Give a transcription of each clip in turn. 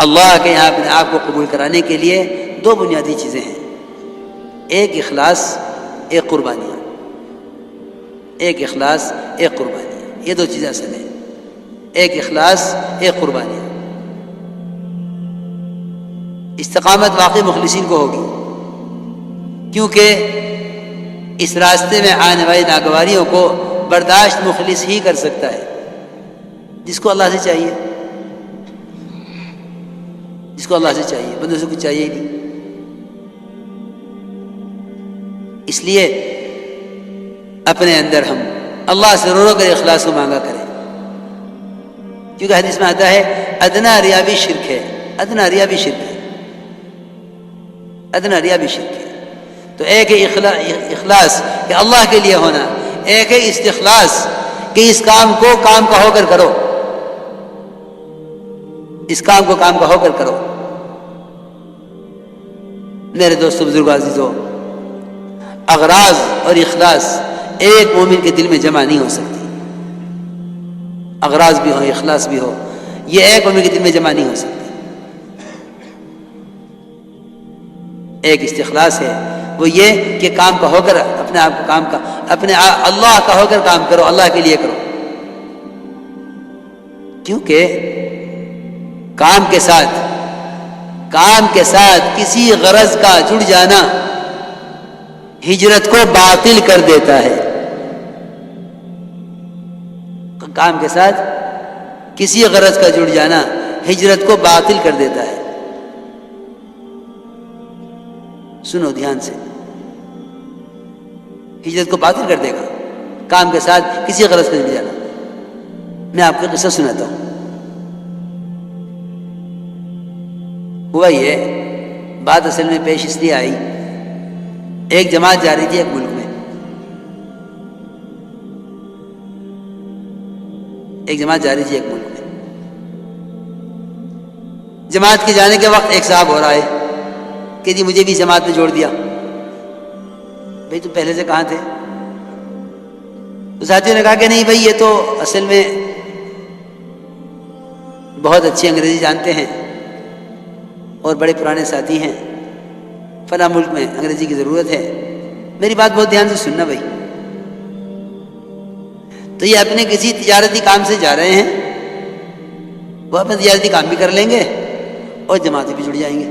اللہ کے یہاں اپنے آپ کو قبول کرانے کے لیے دو بنیادی چیزیں ہیں، ایک اخلاص، ایک قربانیاں۔ ایک اخلاص، ایک قربانیاں، یہ دو چیزیں اصل ہیں، ایک اخلاص، ایک قربانیاں۔ استقامت واقعی مخلصین کو ہوگی، کیونکہ اس راستے میں آنے والی ناگواریوں کو برداشت مخلص ہی کر سکتا ہے، جس کو اللہ سے چاہیے، جس کو اللہ سے چاہیے، بندوں سے کچھ چاہیے ہی نہیں۔ اس لیے اپنے اندر ہم اللہ سے رو رو کر اخلاص کو مانگا کریں، کیونکہ حدیث میں آتا ہے ادنا ریا بھی شرک ہے، ادنا ریا بھی شرک ہے، ادنا ریا بھی شرک ہے۔ تو ایک ہے اخلاص کہ اللہ کے لیے ہونا، ایک ہے استخلاص کہ اس کام کو کام کا ہو کر کرو، اس کام کو کام کا ہو کر کرو۔ میرے دوستو، بزرگو، عزیزو، اغراض اور اخلاص ایک مومن کے دل میں جمع نہیں ہو سکتی، اغراض بھی ہو، اخلاص بھی ہو، یہ ایک مومن کے دل میں جمع نہیں ہو سکتی۔ ایک استخلاص ہے، وہ یہ کہ کام کا ہو کر اپنے آپ کو کام کا اپنے اللہ کا ہو کر کام کرو، اللہ کے لیے کرو، کیونکہ کام کے ساتھ کسی غرض کا جڑ جانا ہجرت کو باطل کر دیتا ہے۔ کام کے ساتھ کسی غرض کا جڑ جانا ہجرت کو باطل کر دیتا ہے۔ سنو دھیان سے، ہجرت کو باطل کر دے گا کام کے ساتھ کسی غرض کا جڑ جانا۔ میں آپ کو قصہ سناتا ہوں۔ ہوا یہ بات اصل میں پیش اس لیے آئی، ایک جماعت جا رہی تھی ایک ملک میں، ایک جماعت جا رہی تھی ایک ملک میں۔ جماعت کے جانے کے وقت ایک صاحب اور آئے کہ جی مجھے بھی جماعت میں جوڑ دیا۔ بھئی تم پہلے سے کہاں تھے؟ تو ساتھیوں نے کہا کہ نہیں بھئی، یہ تو اصل میں بہت اچھی انگریزی جانتے ہیں اور بڑے پرانے ساتھی ہیں، فلاں ملک میں انگریزی کی ضرورت ہے۔ میری بات بہت دھیان سے سننا بھائی، تو یہ اپنے کسی تجارتی کام سے جا رہے ہیں، وہ اپنا تجارتی کام بھی کر لیں گے اور جماعتیں بھی جڑ جائیں گے۔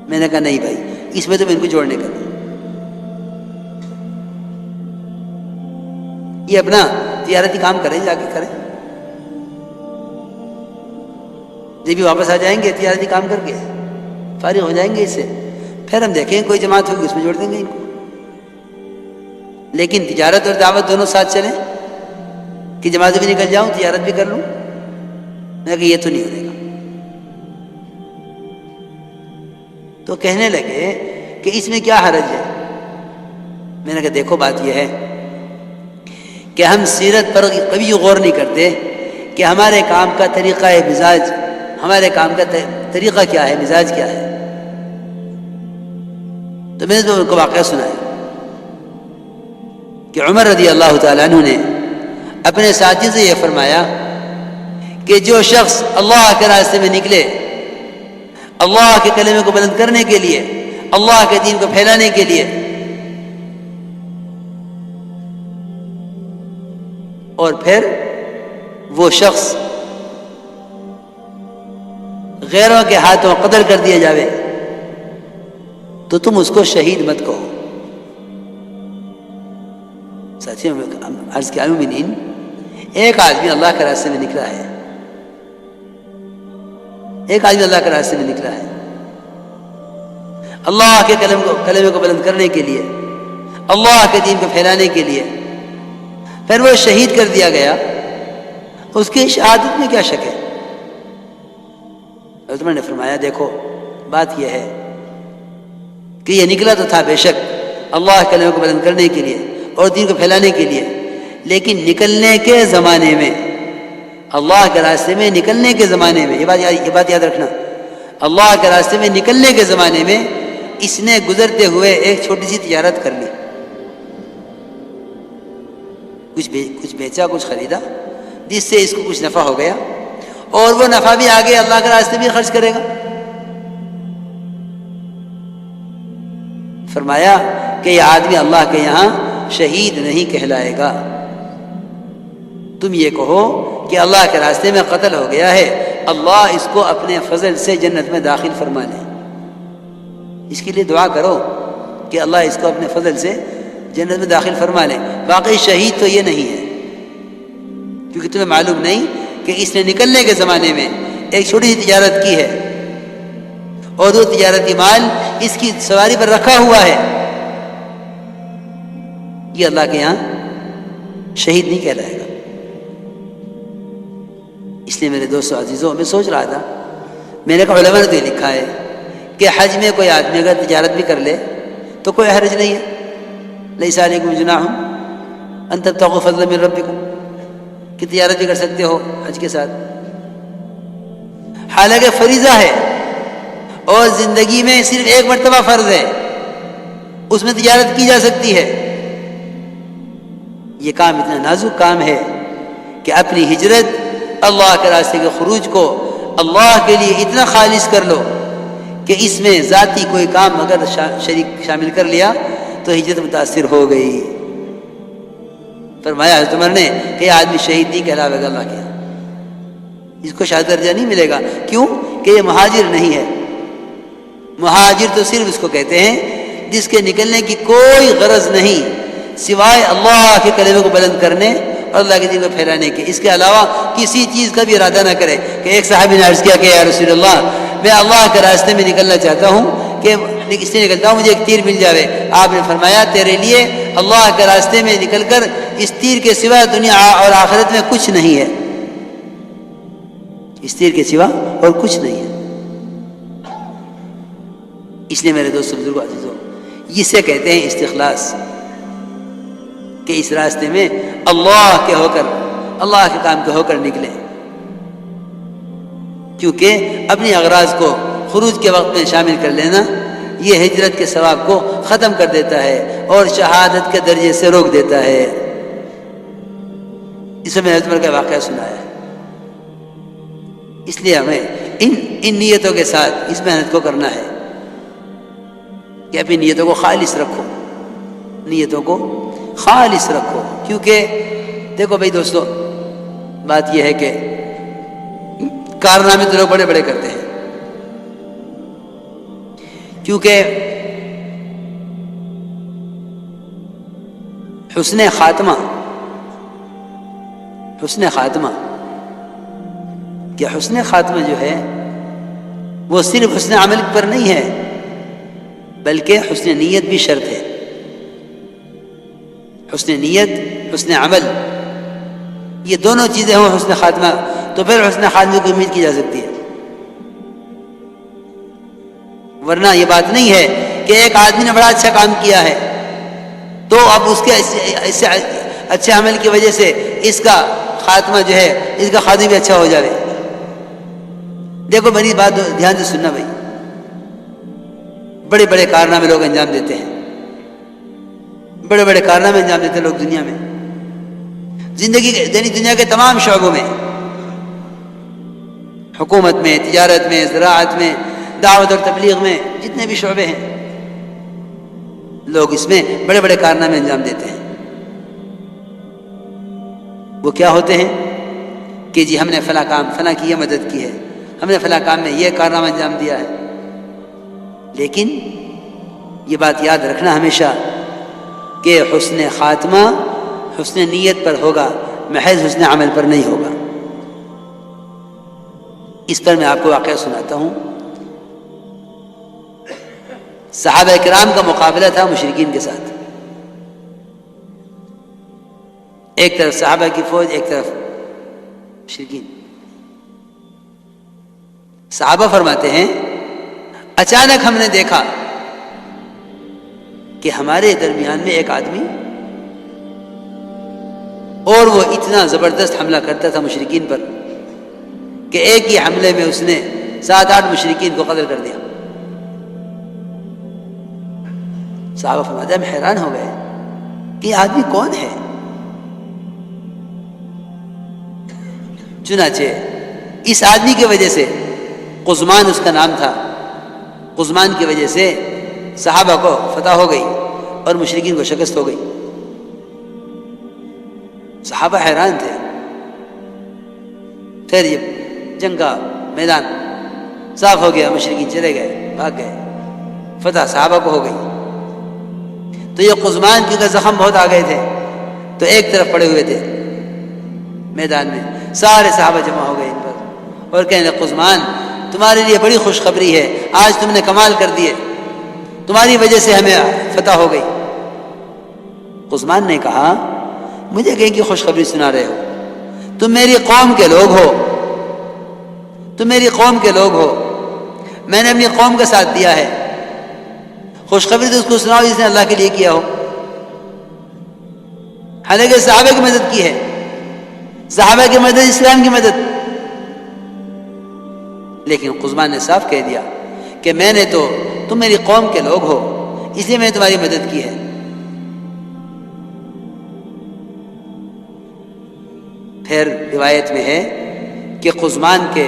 میں نے کہا نہیں بھائی، اس میں تو میں ان کو جوڑنے کا نہیں، یہ اپنا تجارتی کام کریں، جا کے کریں، جب بھی واپس آ جائیں گے تجارتی کام کر کے فارغ ہو جائیں گے اس سے، پھر ہم دیکھیں کوئی جماعت ہوگی اس میں جوڑ دیں گے ان کو۔ لیکن تجارت اور دعوت دونوں ساتھ چلیں، کہ جماعت بھی نکل جاؤں تجارت بھی کر لوں، میں نے کہا یہ تو نہیں ہونے گا۔ تو کہنے لگے کہ اس میں کیا حرج ہے؟ میں نے کہا دیکھو بات یہ ہے کہ ہم سیرت پر کبھی غور نہیں کرتے کہ ہمارے کام کا طریقہ ہے، مزاج، ہمارے کام کا طریقہ کیا ہے، مزاج کیا ہے۔ تو میں نے ان کو واقعہ سنایا کہ عمر رضی اللہ تعالیٰ عنہ نے اپنے ساتھی سے یہ فرمایا کہ جو شخص اللہ کے راستے میں نکلے، اللہ کے کلمے کو بلند کرنے کے لیے، اللہ کے دین کو پھیلانے کے لیے، اور پھر وہ شخص غیروں کے ہاتھوں قتل کر دیا جاوے، تو تم اس کو شہید مت کہو۔ ساتھیوں میں عرض کیا مومنین، ایک آدمی اللہ کے راستے میں نکلا ہے، ایک آدمی اللہ کے راستے میں نکلا ہے، اللہ کے کلمے کو بلند کرنے کے لیے، اللہ کے دین کو پھیلانے کے لیے، پھر وہ شہید کر دیا گیا، اس کی شہادت میں کیا شک ہے؟ عمر نے فرمایا دیکھو بات یہ ہے کہ یہ نکلا تو تھا بے شک اللہ کے کلمے کو بلند کرنے کے لیے اور دین کو پھیلانے کے لیے، لیکن نکلنے کے زمانے میں، اللہ کے راستے میں نکلنے کے زمانے میں، یہ بات یاد رکھنا، اللہ کے راستے میں نکلنے کے زمانے میں اس نے گزرتے ہوئے ایک چھوٹی سی تجارت کر لی، کچھ بیچا، کچھ خریدا، جس سے اس کو کچھ نفع ہو گیا، اور وہ نفع بھی آگے اللہ کے راستے بھی خرچ کرے گا. فرمایا کہ یہ آدمی اللہ کے یہاں شہید نہیں کہلائے گا. تم یہ کہو کہ اللہ کے راستے میں قتل ہو گیا ہے، اللہ اس کو اپنے فضل سے جنت میں داخل فرما لے. اس کے لیے دعا کرو کہ اللہ اس کو اپنے فضل سے جنت میں داخل فرما لے. واقعی شہید تو یہ نہیں ہے، کیونکہ تمہیں معلوم نہیں کہ اس نے نکلنے کے زمانے میں ایک چھوٹی سی تجارت کی ہے اور وہ تجارتی مال اس کی سواری پر رکھا ہوا ہے. یہ اللہ کے یہاں شہید نہیں کہلائے گا. اس لیے میرے دوستو عزیزوں، میں سوچ رہا تھا، میں نے کہا علماء نے تو یہ لکھا ہے کہ حج میں کوئی آدمی اگر تجارت بھی کر لے تو کوئی حرج نہیں ہے. لیس علیکم جناح ان تبتغوا فضلا من ربکم، کہ تجارت بھی کر سکتے ہو حج کے ساتھ. حالانکہ فریضہ ہے اور زندگی میں صرف ایک مرتبہ فرض ہے، اس میں تجارت کی جا سکتی ہے. یہ کام اتنا نازک کام ہے کہ اپنی ہجرت، اللہ کے راستے کے خروج کو اللہ کے لیے اتنا خالص کر لو کہ اس میں ذاتی کوئی کام اگر شریک شامل کر لیا تو ہجرت متاثر ہو گئی. فرمایا حضرت عمر نے کہ یہ آدمی شہید نہیں کہلاوے گا اللہ کے یہاں، اس کو شہادت درجہ نہیں ملے گا. کیوں؟ کہ یہ مہاجر نہیں ہے. مہاجر تو صرف اس کو کہتے ہیں جس کے نکلنے کی کوئی غرض نہیں سوائے اللہ کے کلمے کو بلند کرنے اور اللہ کے دین کو پھیلانے کے، اس کے علاوہ کسی چیز کا بھی ارادہ نہ کرے. کہ ایک صحابی نے عرض کیا کہ یا رسول اللہ، میں اللہ کے راستے میں نکلنا چاہتا ہوں کہ اس لیے نکلتا ہوں مجھے ایک تیر مل جاوے. آپ نے فرمایا تیرے لیے اللہ کے راستے میں نکل کر اس تیر کے سوا دنیا اور آخرت میں کچھ نہیں ہے. اس تیر کے سوا اور کچھ نہیں ہے. اس لیے میرے دوستو بزرگوں عزیزوں، اسے کہتے ہیں استخلاص، کہ اس راستے میں اللہ کے ہو کر، اللہ کے کام کے ہو کر نکلے. کیونکہ اپنی اغراض کو خروج کے وقت میں شامل کر لینا یہ ہجرت کے ثواب کو ختم کر دیتا ہے اور شہادت کے درجے سے روک دیتا ہے. اس میں حضرت عمر کا واقعہ سنایا ہے. اس لیے ہمیں ان نیتوں کے ساتھ اس محنت کو کرنا ہے کہ اپنی نیتوں کو خالص رکھو، نیتوں کو خالص رکھو. کیونکہ دیکھو بھائی دوستو، بات یہ ہے کہ کارنامے تو لوگ بڑے بڑے کرتے ہیں، کیونکہ حسن خاتمہ کہ حسن خاتمہ جو ہے وہ صرف حسن عمل پر نہیں ہے بلکہ حسن نیت بھی شرط ہے. حسن نیت، حسن عمل، یہ دونوں چیزیں ہوں حسن خاتمہ، تو پھر حسن خاتمہ کی امید کی جا سکتی ہے. ورنہ یہ بات نہیں ہے کہ ایک آدمی نے بڑا اچھا کام کیا ہے تو اب اس کے اس سے اچھے عمل کی وجہ سے اس کا خاتمہ جو ہے، اس کا خاتمہ بھی اچھا ہو جائے. دیکھو میری بات دھیان سے سننا بھائی، بڑے بڑے کارنامے لوگ انجام دیتے ہیں، بڑے بڑے کارنامے انجام دیتے ہیں لوگ دنیا میں، زندگی کے یعنی دنیا کے تمام شعبوں میں، حکومت میں، تجارت میں، زراعت میں، دعوت اور تبلیغ میں، جتنے بھی شعبے ہیں لوگ اس میں بڑے بڑے کارنامے انجام دیتے ہیں. وہ کیا ہوتے ہیں کہ جی ہم نے فلاں کام، فلاں کی یہ مدد کی ہے، ہم نے فلاں کام میں یہ کارنامہ انجام دیا ہے. لیکن یہ بات یاد رکھنا ہمیشہ کہ حسن خاتمہ حسن نیت پر ہوگا، محض حسن عمل پر نہیں ہوگا. اس پر میں آپ کو واقعہ سناتا ہوں. صحابہ کرام کا مقابلہ تھا مشرکین کے ساتھ. ایک طرف صحابہ کی فوج، ایک طرف مشرکین. صحابہ فرماتے ہیں اچانک ہم نے دیکھا کہ ہمارے درمیان میں ایک آدمی، اور وہ اتنا زبردست حملہ کرتا تھا مشرکین پر کہ ایک ہی حملے میں اس نے 7-8 مشرکین کو قتل کر دیا. صحابہ فرماتے ہیں ہم حیران ہو گئے کہ یہ آدمی کون ہے. چنانچہ اس آدمی کی وجہ سے، قزمان اس کا نام تھا، قزمان کی وجہ سے صحابہ کو فتح ہو گئی اور مشرکین کو شکست ہو گئی۔ صحابہ حیران تھے۔ پھر یہ جنگ کا میدان صاف ہو گیا، مشرکین چلے گئے، بھاگ گئے، فتح صحابہ کو ہو گئی۔ تو یہ قزمان کیونکہ زخم بہت آ گئے تھے تو ایک طرف پڑے ہوئے تھے میدان میں، سارے صحابہ جمع ہو گئے ان پر اور کہنے قزمان تمہارے لیے بڑی خوشخبری ہے، آج تم نے کمال کر دیے، تمہاری وجہ سے ہمیں فتح ہو گئی۔ قزمان نے کہا مجھے کہیں کی خوشخبری سنا رہے ہو؟ تم میری قوم کے لوگ ہو، تم میری قوم کے لوگ ہو، میں نے اپنی قوم کا ساتھ دیا ہے، خوشخبری تو اس کو سناؤ جس نے اللہ کے لیے کیا ہو۔ حالانکہ صحابہ کی مدد کی ہے، صحابہ کی مدد اسلام کی مدد، لیکن قزمان نے صاف کہہ دیا کہ میں نے تو، تم میری قوم کے لوگ ہو اس لیے میں نے تمہاری مدد کی ہے۔ پھر روایت میں ہے کہ قزمان کے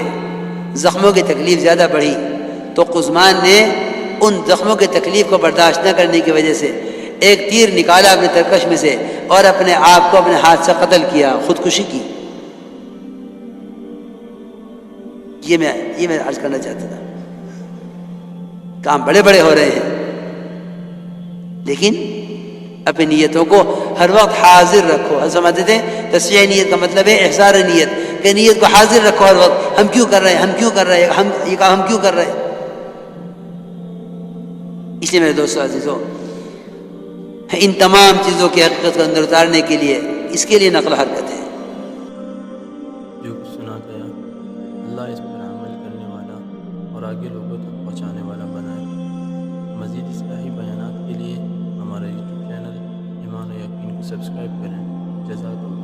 زخموں کی تکلیف زیادہ بڑھی تو قزمان نے ان زخموں کی تکلیف کو برداشت نہ کرنے کی وجہ سے ایک تیر نکالا اپنے ترکش میں سے اور اپنے آپ کو اپنے ہاتھ سے قتل کیا، خودکشی کی۔ یہ میں عرض کرنا چاہتا تھا۔ کام بڑے بڑے ہو رہے ہیں لیکن اپنی نیتوں کو ہر وقت حاضر رکھو۔ ہم سمجھتے تھے تصحیح نیت کا مطلب ہے احضار نیت، کہ نیت کو حاضر رکھو ہر وقت، ہم کیوں کر رہے ہیں، ہم کیوں کر رہے ہیں، یہ کام ہم کیوں کر رہے ہیں۔ اس لیے میرے دوستو عزیزو، ان تمام چیزوں کی حقیقت کو اندر اتارنے کے لیے اس کے لیے نقل حرکت ہے۔ جو کچھ سنا گیا اللہ اس پر عمل کرنے والا اور آگے لوگوں تک پہنچانے والا بنائے۔ مزید اصلاحی بیانات کے لیے ہمارا یوٹیوب چینل ایمان و یقین کو سبسکرائب کریں۔ جزاک اللہ۔